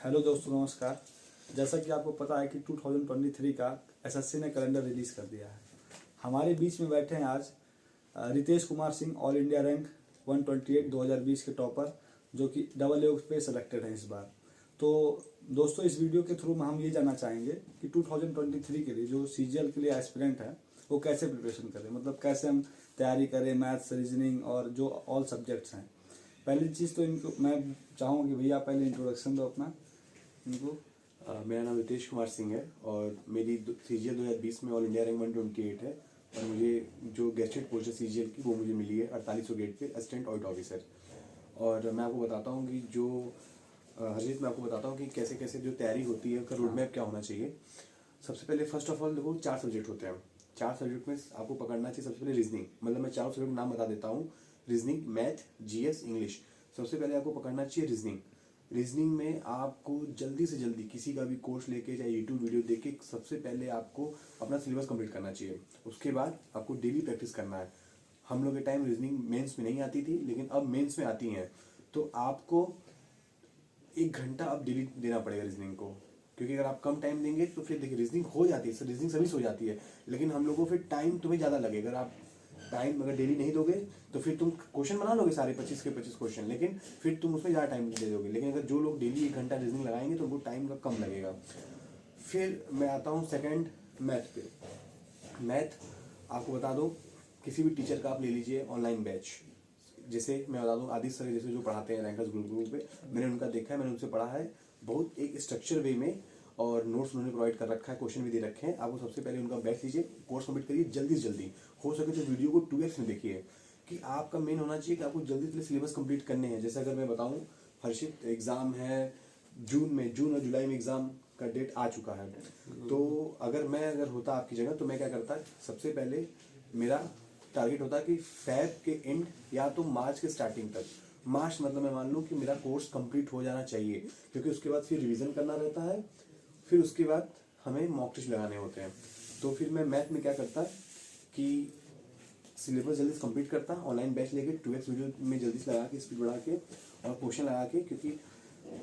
Hello दोस्तों, नमस्कार। जैसा कि आपको पता है कि 2023 का एसएससी ने कैलेंडर रिलीज कर दिया है। हमारे बीच में बैठे हैं आज Ritesh Kumar Singh, all India rank 128 2020 के टॉपर, जो कि डबल ए पे सेलेक्टेड हैं इस बार। तो दोस्तों, इस वीडियो के थ्रू में हम ये जानना चाहेंगे कि 2023 के लिए जो सीजीएल के लिए एस्पिरेंट है वो कैसे प्रिपरेशन करें, मतलब कैसे हम तैयारी करें, मैथ्स, रीजनिंग और जो ऑल सब्जेक्ट्स हैं। पहली चीज़ तो इनको मैं चाहूँगा कि भैया पहले इंट्रोडक्शन दो अपना इनको। मेरा नाम रितेश कुमार सिंह है और मेरी सीजीएल 2020 में ऑल इंडिया रैंक 128 है और मुझे जो गेस्टेड पोस्ट है सीजीएल की वो मुझे मिली है 4800 गेट पे असिस्टेंट ऑडिट ऑफिसर। और मैं आपको बताता हूँ कि जो हर्षित, मैं आपको बताता हूँ कि कैसे कैसे जो तैयारी होती है उसका रोड मैप क्या होना चाहिए। सबसे पहले फर्स्ट ऑफ ऑल देखो 4 सब्जेक्ट होते हैं। 4 सब्जेक्ट में आपको पकड़ना चाहिए सबसे पहले रीजनिंग, मतलब मैं 4 सब्जेक्ट नाम बता देता हूँ। Reasoning, math, GS, English. सबसे पहले आपको पकड़ना चाहिए रीजनिंग। रीजनिंग में आपको जल्दी से जल्दी किसी का भी कोर्स लेके चाहे यूट्यूब वीडियो देख के सबसे पहले आपको अपना सिलेबस कंप्लीट करना चाहिए। उसके बाद आपको डेली प्रैक्टिस करना है। हम लोग के टाइम रीजनिंग मेंस में नहीं आती थी, लेकिन अब मेंस में आती हैं। तो आपको 1 घंटा अब डेली देना पड़ेगा रीजनिंग को, क्योंकि अगर आप कम टाइम देंगे तो फिर देखिए रीजनिंग हो जाती है, रीजनिंग सभी से हो जाती है, लेकिन हम लोगों को फिर टाइम तुम्हें ज़्यादा लगेगा। अगर आप टाइम अगर डेली नहीं दोगे तो फिर तुम क्वेश्चन बना लोगे सारे 25 के 25 क्वेश्चन, लेकिन फिर तुम उसमें ज़्यादा टाइम दे दोगे। लेकिन अगर जो लोग डेली 1 घंटा रीजनिंग लगाएंगे तो उनको टाइम का कम लगेगा। फिर मैं आता हूँ सेकंड, मैथ पे। मैथ आपको बता दो, किसी भी टीचर का आप ले लीजिए ऑनलाइन बैच। जैसे मैं बता दूँ आदित्य सर जैसे जो पढ़ाते हैं रैंकर्स ग्रुप पे, मैंने उनका देखा है, मैंने उनसे पढ़ा है बहुत एक स्ट्रक्चर वे में, और नोट्स उन्होंने प्रोवाइड कर रखा है, क्वेश्चन भी दे रखे हैं। आपको सबसे पहले उनका बैच लीजिए, कोर्स कंप्लीट करिए जल्दी से जल्दी। हो सके तो वीडियो को 2x में देखिए, कि आपका मेन होना चाहिए कि आपको जल्दी से सिलेबस कंप्लीट करने हैं। जैसे अगर मैं बताऊं, हर्षित एग्जाम है जून और जुलाई में एग्जाम का डेट आ चुका है। तो अगर होता आपकी जगह तो मैं क्या करता, सबसे पहले मेरा टारगेट होता है कि फैब के एंड या तो मार्च के स्टार्टिंग तक, मार्च मतलब मैं मान लूँ कि मेरा कोर्स कंप्लीट हो जाना चाहिए, क्योंकि उसके बाद फिर रिवीजन करना रहता है, फिर उसके बाद हमें मॉक टेस्ट लगाने होते हैं। तो फिर मैं मैथ में क्या करता कि सिलेबस जल्दी से कंप्लीट करता, ऑनलाइन बैच लेके 2x वीडियो में जल्दी से लगा के स्पीड बढ़ा के और क्वेश्चन लगा के, क्योंकि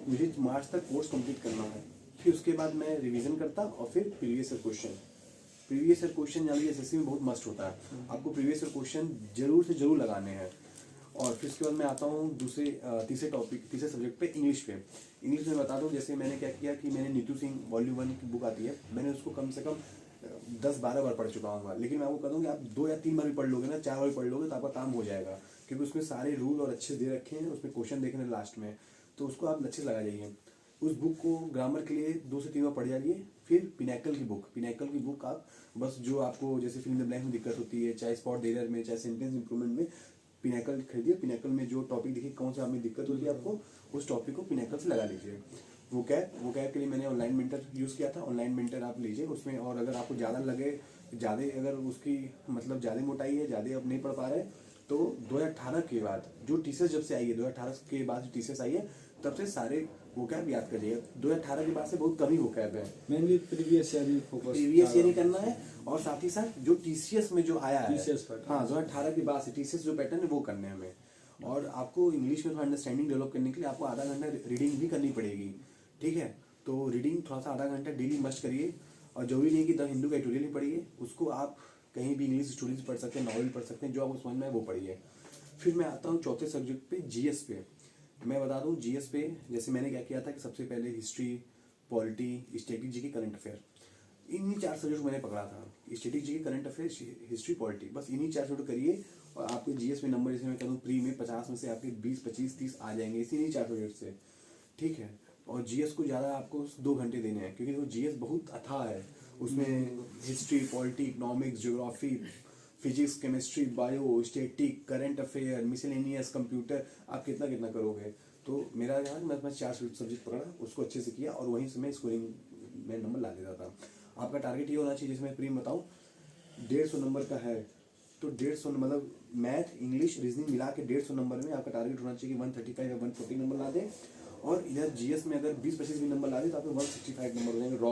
मुझे मार्च तक कोर्स कंप्लीट करना है। फिर उसके बाद मैं रिवीजन करता और फिर प्रीवियस ईयर क्वेश्चन यानी एसएससी में बहुत मस्ट होता है, आपको प्रीवियस ईयर क्वेश्चन जरूर से जरूर लगाने हैं। और फिर उसके बाद मैं आता हूँ तीसरे सब्जेक्ट पे, इंग्लिश पे। इंग्लिश में बता दूँ, जैसे मैंने क्या किया कि मैंने नीतू सिंह वॉल्यूम 1 की बुक आती है, मैंने उसको कम से कम 10-12 बार पढ़ चुका हूँ। लेकिन मैं आपको कहूँ कि आप 2 या 3 बार भी पढ़ लोगे ना, 4 बार भी पढ़ लोगे तो आपका काम हो जाएगा, क्योंकि उसमें सारे रूल और अच्छे दे रखे हैं, उसमें क्वेश्चन देखने लास्ट में, तो उसको आप अच्छे से लगा जाइए। उस बुक को ग्रामर के लिए 2 से 3 बार पढ़ जाइए। फिर पिनैकल की बुक आप बस, जो आपको जैसे फिल इन द ब्लैंक में दिक्कत होती है, चाहे स्पॉट एरर में, चाहे सेंटेंस इंप्रूवमेंट में, पिनैकल खरीदिए। पिनैकल में जो टॉपिक देखिए कौन सा हमें दिक्कत होती है आपको, उस टॉपिक को पिनैकल से लगा लीजिए। वो कैब के लिए मैंने ऑनलाइन मेंटर यूज़ किया था, ऑनलाइन मेंटर आप लीजिए उसमें। और अगर आपको ज़्यादा लगे, ज़्यादा अगर उसकी मतलब ज़्यादा मोटाई है, ज़्यादा आप नहीं पढ़ पा रहे, तो 2018 के बाद जो टीसीएस जब से आई है, 2018 के बाद टीसीएस आई है, तब से सारे वो कैब याद करिए। 2018 के बाद से बहुत कम ही वो कैब है, मेनली प्रीवियस ईयर ही करना है। और साथ ही साथ जो टीसीएस में जो आया है, हाँ 2018 के बाद से टीसीएस जो पैटर्न है वो करने हैं हमें। और आपको इंग्लिश में थोड़ा अंडरस्टैंडिंग डेवलप करने के लिए आपको आधा घंटा रीडिंग भी करनी पड़ेगी, ठीक है। तो रीडिंग थोड़ा सा आधा घंटा डेली मस्ट करिए। और जरूरी नहीं कि द हिंदू का एडिटोरियल ही पढ़िए, उसको आप कहीं भी इंग्लिश स्टोरीज पढ़ सकते हैं, नॉवल पढ़ सकते हैं, जो आपको समझ में आए वो पढ़िए। फिर मैं आता हूँ चौथे सब्जेक्ट पे, जीएस पे। मैं बता दूँ जीएस पे जैसे मैंने क्या किया था कि सबसे पहले history, polity, static GK, current affair, इन्हीं 4 सब्जेक्ट मैंने पकड़ा था। Static GK, current affair, history, polity, बस इन्हीं 4 सब्जेक्ट करिए और आपके जीएस में नंबर, जैसे मैं कहूँ प्री में 50 में से आपके 20, 25, 30 आ जाएंगे इन्हीं 4 सब्जेक्ट से, ठीक है। और जीएस को ज़्यादा आपको 2 घंटे देने हैं, क्योंकि वो जीएस बहुत अथाह है। उसमें history, polity, economics, geography, physics, chemistry, bio, static, current affair, miscellaneous, computer, आप कितना कितना करोगे। तो मेरा यार मैं 4 सब्जेक्ट पकड़ा, उसको अच्छे से किया और वहीं से मैं स्कोरिंग में नंबर ला देता था। आपका टारगेट ये होना चाहिए, जैसे मैं प्री में बताऊँ 150 नंबर का है, तो 150 मतलब मैथ, इंग्लिश, रीजनिंग मिला के 150 नंबर में आपका टारगेट होना चाहिए कि 135 या 140 नंबर ला दे। और इधर जीएस में अगर 20-25 भी नंबर ला दे तो आपके 165 नंबर हो जाएंगे रॉ,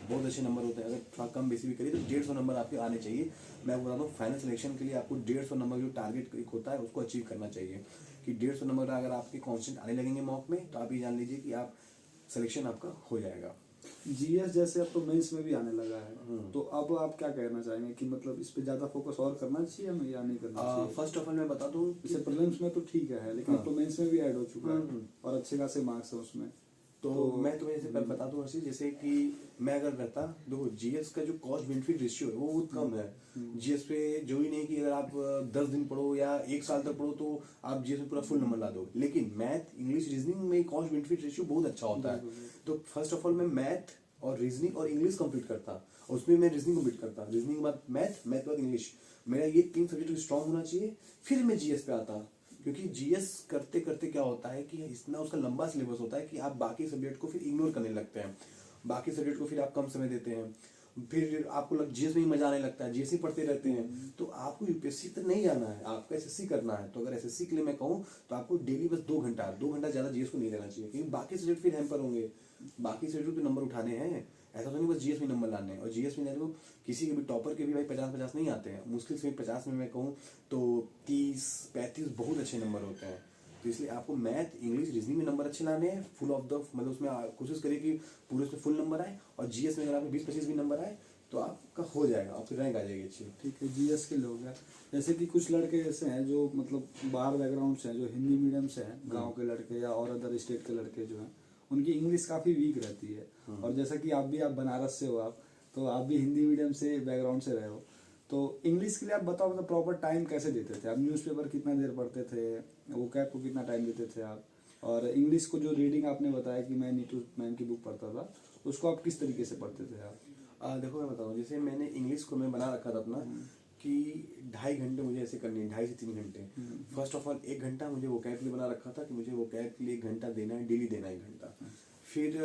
बहुत अच्छे नंबर होते हैं। अगर थोड़ा कम बेसी भी करिए तो 150 नंबर आपके आने चाहिए। मैं आपको बता दूँ फाइनल सिलेक्शन के लिए आपको 150 नंबर जो टारगेट एक होता है उसको अचीव करना चाहिए, कि 150 नंबर अगर आपके कॉन्स्टेंट आने लगेंगे मॉक में, तो आप ये जान लीजिए कि आप सिलेक्शन आपका हो जाएगा। जीएस जैसे अब तो मेंस में भी आने लगा है, तो अब आप क्या कहना चाहेंगे कि मतलब इस पे ज्यादा फोकस और करना चाहिए हमें या नहीं करना चाहिए? फर्स्ट ऑफ ऑल मैं बता दूं, जैसे प्रीलिम्स में तो ठीक है, लेकिन अब तो मेंस में भी ऐड हो चुका है और अच्छे खासे मार्क्स है उसमें। तो मैं तुम्हें जैसे बता दूं हर्षित, जैसे कि मैं अगर रहता, देखो जीएस का जो कॉस्ट बेनिफिट रेशियो है वो बहुत कम है। जीएस पे जो ही नहीं कि अगर आप 10 दिन पढ़ो या 1 साल तक पढ़ो तो आप जीएस में पूरा फुल नंबर ला दो, लेकिन मैथ, इंग्लिश, रीजनिंग में कॉस्ट बेनिफिट रेशियो बहुत अच्छा होता है। तो फर्स्ट ऑफ ऑल मैं मैथ और रीजनिंग और इंग्लिश कंप्लीट करता, उसमें मैं रीजनिंग कंप्लीट करता, रीजनिंग के बाद मैथ, मैथ के बाद इंग्लिश, मेरा ये 3 सब्जेक्ट स्ट्रांग होना चाहिए, फिर मैं जीएस पे आता। क्योंकि जीएस करते करते क्या होता है कि इतना उसका लंबा सिलेबस होता है कि आप बाकी सब्जेक्ट को फिर इग्नोर करने लगते हैं, बाकी सब्जेक्ट को फिर आप कम समय देते हैं, फिर आपको जीएस में ही मजा आने लगता है, जीएस ही पढ़ते रहते हैं। तो आपको यूपीएससी तक नहीं जाना है, आपको एसएससी करना है। तो अगर एसएससी के लिए मैं कहूँ तो आपको डेली बस 2 घंटा ज्यादा जीएस को नहीं देना चाहिए, क्योंकि बाकी सब्जेक्ट फिर हैम्पर होंगे, बाकी सब्जेक्ट पे नंबर उठाने हैं। ऐसा तो नहीं बस जीएस में नंबर लाने हैं। और जीएस में देखो किसी के भी टॉपर के भी भाई 50-50 नहीं आते हैं, मुश्किल से 50 में मैं कहूँ तो 30-35 बहुत अच्छे नंबर होते हैं। तो इसलिए आपको मैथ, इंग्लिश, रीजनिंग में नंबर अच्छे लाने हैं, फुल ऑफ द मतलब उसमें कोशिश करिए कि पूरे उसमें फुल नंबर आए, और जीएस में अगर आपके 20-25 भी नंबर आए तो आपका हो जाएगा, आपकी रैंक आ जाएगी अच्छी। ठीक है, जीएस के लोग हैं जैसे कि कुछ लड़के ऐसे हैं जो मतलब बाहर बैकग्राउंड से हैं, जो हिंदी मीडियम से हैं, गांव के लड़के या और अदर स्टेट के लड़के जो हैं, उनकी इंग्लिश काफ़ी वीक रहती है। और जैसा कि आप बनारस से हो, आप तो आप भी हिंदी मीडियम से बैकग्राउंड से रहे हो, तो इंग्लिश के लिए आप बताओ मतलब प्रॉपर टाइम कैसे देते थे आप? न्यूज़पेपर कितना देर पढ़ते थे, वो कैब को कितना टाइम देते थे आप? और इंग्लिश को जो रीडिंग आपने बताया कि मैं नीतू मैम की बुक पढ़ता था, उसको आप किस तरीके से पढ़ते थे आप? देखो मैं बताऊँ, जैसे मैंने इंग्लिश को मैं बना रखा था अपना कि 2.5 घंटे मुझे ऐसे करने हैं, 2.5 से 3 घंटे। फर्स्ट ऑफ ऑल 1 घंटा मुझे वो कैब के लिए बना रखा था कि मुझे वो कैब के लिए 1 घंटा देना है, डेली देना है 1 घंटा। फिर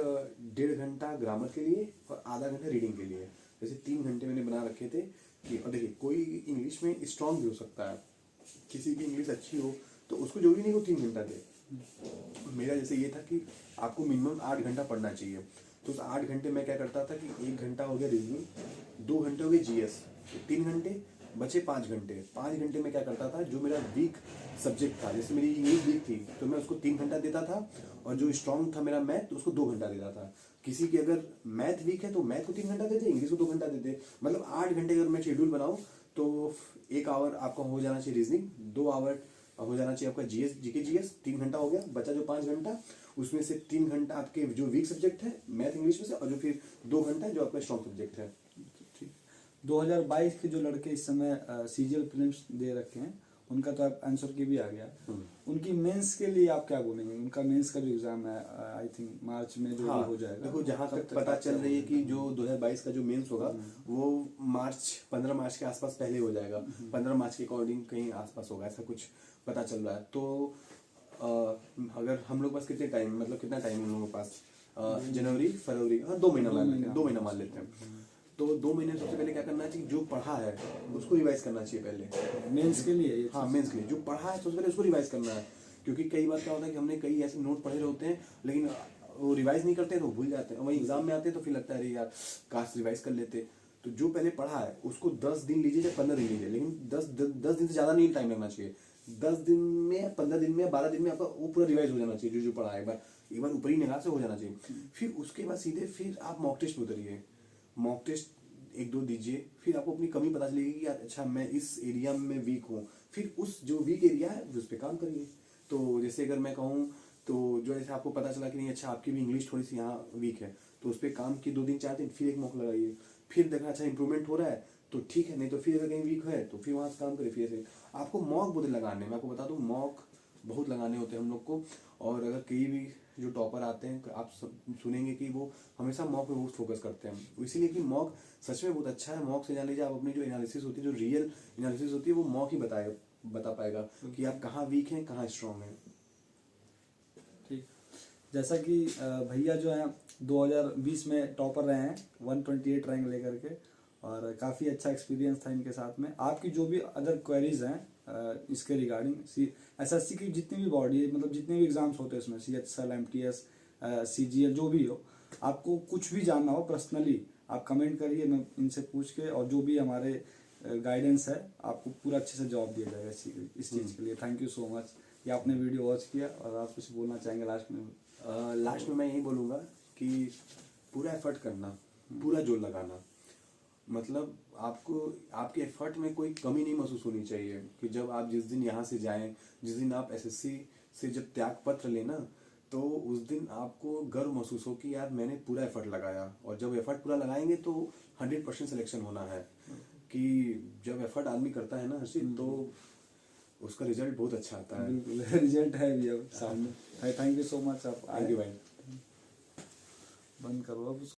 1.5 घंटा ग्रामर के लिए और आधा घंटा रीडिंग के लिए। जैसे 3 घंटे मैंने बना रखे थे कि, और देखिए कोई इंग्लिश में स्ट्रांग भी हो सकता है, किसी की इंग्लिश अच्छी हो तो उसको जरूरी नहीं वो 3 घंटा दे। मेरा जैसे ये था कि आपको मिनिमम 8 घंटा पढ़ना चाहिए। तो उस 8 घंटे में क्या करता था कि 1 घंटा हो गया रीजनिंग, 2 घंटे हो गए जीएस, 3 घंटे बचे 5 घंटे। 5 घंटे में क्या करता था, जो मेरा वीक सब्जेक्ट था, जैसे मेरी इंग्लिश वीक थी तो मैं उसको 3 घंटा देता था, और जो स्ट्रांग था मेरा मैथ तो उसको 2 घंटा देता था। किसी की अगर मैथ वीक है तो मैथ को 3 घंटा देते, इंग्लिश को 2 घंटा देते। मतलब 8 घंटे अगर मैं शेड्यूल बनाऊँ तो 1 आवर आपका हो जाना चाहिए रीजनिंग, 2 आवर हो जाना चाहिए आपका जीएस, जीके जीएस, 3 घंटा हो गया। बचा जो 5 घंटा, उसमें से 3 घंटा आपके जो वीक सब्जेक्ट है मैथ इंग्लिश में से, और जो फिर 2 घंटा जो आपका स्ट्रॉन्ग सब्जेक्ट है। ठीक। 2022 के जो लड़के इस समय सीजीएल प्रीलिम्स दे रखे हैं, उनका तो आप आंसर की भी आ गया, उनकी मेंस के लिए आप क्या बोलेंगे? उनका मेंस का जो एग्जाम है आई थिंक मार्च में जो हो जाएगा। देखो जहाँ तक पता चल रही है कि जो 2022 का जो मेंस होगा वो 15 मार्च के आसपास पहले हो जाएगा, 15 मार्च के अकॉर्डिंग कहीं आसपास होगा, ऐसा कुछ पता चल रहा है। तो अगर हम लोग पास कितने टाइम, मतलब कितना टाइम हम लोगों के पास, जनवरी फरवरी, हाँ 2 महीना मान लेते हैं, 2 महीना मान लेते हैं। तो 2 महीने सबसे पहले क्या करना चाहिए, जो पढ़ा है उसको रिवाइज करना चाहिए पहले मेंस के लिए। हाँ मेंस के लिए जो पढ़ा है सबसे पहले उसको रिवाइज करना है। क्योंकि कई बार क्या होता है कि हमने कई ऐसे नोट पढ़े होते हैं लेकिन वो रिवाइज नहीं करते तो भूल जाते हैं, वही एग्जाम में आते हैं तो फिर लगता है अरे यार काश रिवाइज कर लेते। तो जो पहले पढ़ा है उसको 10 दिन लीजिए या 15 दिन लीजिए, लेकिन 10 दिन से ज़्यादा नहीं टाइम लगना चाहिए। 10 दिन में, 15 दिन में, 12 दिन में आपका वो पूरा रिवाइज हो जाना चाहिए, जो पढ़ा है एक बार ऊपरी निगाह से हो जाना चाहिए। फिर उसके बाद सीधे फिर आप मॉक टेस्ट में उतरिए, मॉक टेस्ट 1-2 दीजिए, फिर आपको अपनी कमी पता चलेगी कि यार अच्छा मैं इस एरिया में वीक हूँ, फिर उस जो वीक एरिया है उस पर काम करिए। तो जैसे अगर मैं कहूँ तो जो जैसे आपको पता चला कि नहीं अच्छा आपकी भी इंग्लिश थोड़ी सी यहाँ वीक है, तो उस पर काम की 2 दिन 4 दिन, फिर एक मॉक लगाइए, फिर देखा अच्छा इंप्रूवमेंट हो रहा है तो ठीक है, नहीं तो फिर अगर कहीं वीक है तो फिर वहाँ से काम करिए। फिर से आपको मॉक बहुत लगाने, मैं आपको बता दूँ मॉक बहुत लगाने होते हैं हम लोग को। और अगर कई भी जो टॉपर आते हैं आप सुनेंगे कि वो हमेशा मॉक पे बहुत फोकस करते हैं, इसीलिए कि मॉक सच में बहुत अच्छा है। मॉक से जान लीजिए आप अपनी जो एनालिसिस होती है, जो रियल एनालिसिस होती है, वो मॉक ही बता पाएगा कि आप कहाँ वीक हैं कहाँ स्ट्रांग हैं। ठीक, जैसा कि भैया जो हैं 2020 में टॉपर रहे हैं 128 रैंक लेकर के, और काफ़ी अच्छा एक्सपीरियंस था इनके साथ में। आपकी जो भी अदर क्वेरीज हैं इसके रिगार्डिंग एसएससी की जितनी भी बॉडी है, मतलब जितने भी एग्जाम्स होते हैं उसमें CHSL, MTS, CGL जो भी हो, आपको कुछ भी जानना हो पर्सनली आप कमेंट करिए, मैं इनसे पूछ के, और जो भी हमारे गाइडेंस है आपको पूरा अच्छे से जवाब दिया जाएगा इस चीज़ के लिए। थैंक यू सो मच कि आपने वीडियो वॉच किया। और आप कुछ बोलना चाहेंगे लास्ट में? लास्ट में मैं यही बोलूँगा कि पूरा एफर्ट करना, पूरा जोर लगाना, मतलब आपको आपके एफर्ट में कोई कमी नहीं महसूस होनी चाहिए कि जब आप जिस दिन यहाँ से जाएं, जिस दिन आप एसएससी से जब त्याग पत्र लेना, तो उस दिन आपको गर्व महसूस हो कि यार मैंने पूरा एफर्ट लगाया। और जब एफर्ट पूरा लगाएंगे तो 100% सिलेक्शन होना है। कि जब एफर्ट आदमी करता है ना हर्षित, तो उसका रिजल्ट बहुत अच्छा आता है। बिल्कुल रिजल्ट है भी अब सामने। थैंक यू सो मच आप थैंक यू भाई। बंद करो अब।